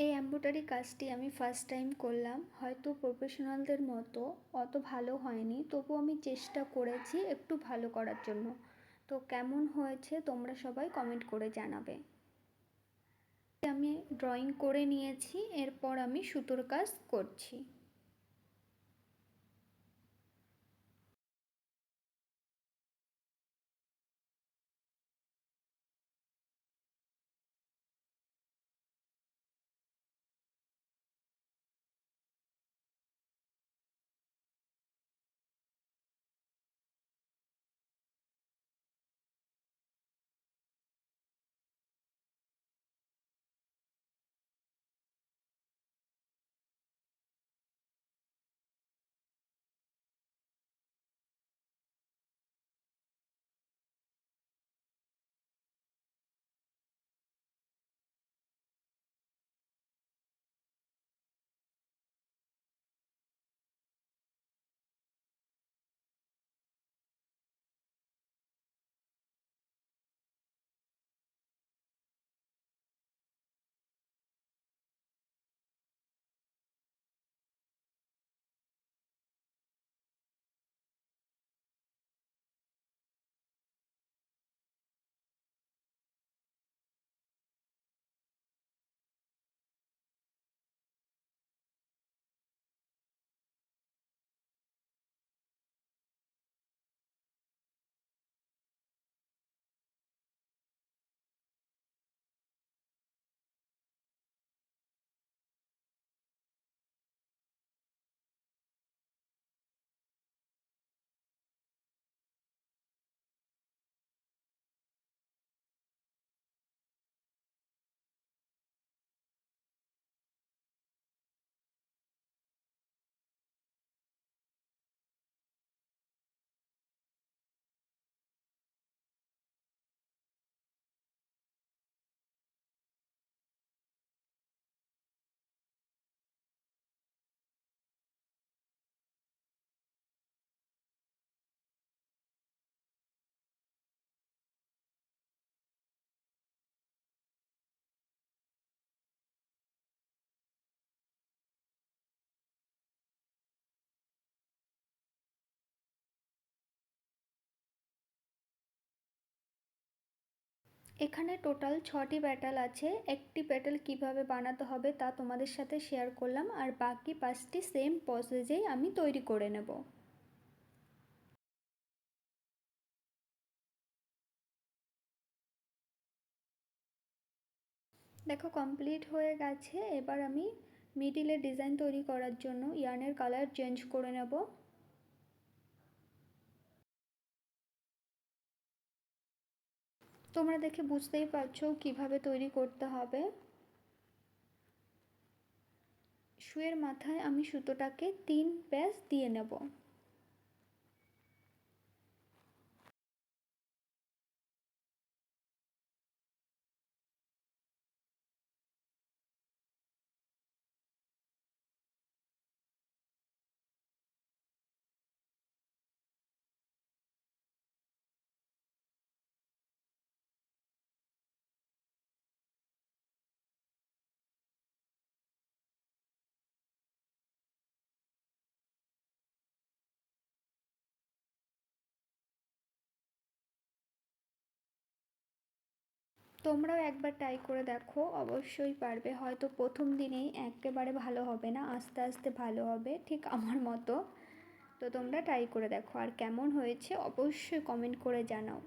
এই এমব্রয়ডারি কাজটি আমি ফার্স্ট টাইম করলাম, হয়তো প্রফেশনালদের মতো অত ভালো হয়নি, তবু আমি চেষ্টা করেছি একটু ভালো করার জন্য। তো কেমন হয়েছে তোমরা সবাই কমেন্ট করে জানাবে। আমি ড্রয়িং করে নিয়েছি, এরপর আমি সুতোর কাজ করছি। এখানে টোটাল 6টি পেটাল আছে। একটি পেটাল কিভাবে বানাতে হবে তা তোমাদের সাথে শেয়ার করলাম, আর বাকি 5টি সেম প্রসেসেই আমি তৈরি করে নেব। দেখো কমপ্লিট হয়ে গেছে। এবার আমি মিডিলে ডিজাইন তৈরি করার জন্য ইয়ার্নের কালার চেঞ্জ করে নেব। তোমরা দেখে বুঝতেই পারছো কিভাবে তৈরি করতে হবে। শুয়ের মাথায় আমি সুতোটাকে 3 প্যাচ দিয়ে নেব। তোমরাও একবার ট্রাই করে দেখো, অবশ্যই পারবে। হয়তো প্রথম দিনেই একেবারে ভালো হবে না, আস্তে আস্তে ভালো হবে, ঠিক আমার মতো। তো তোমরা ট্রাই করে দেখো, আর কেমন হয়েছে অবশ্যই কমেন্ট করে জানাও।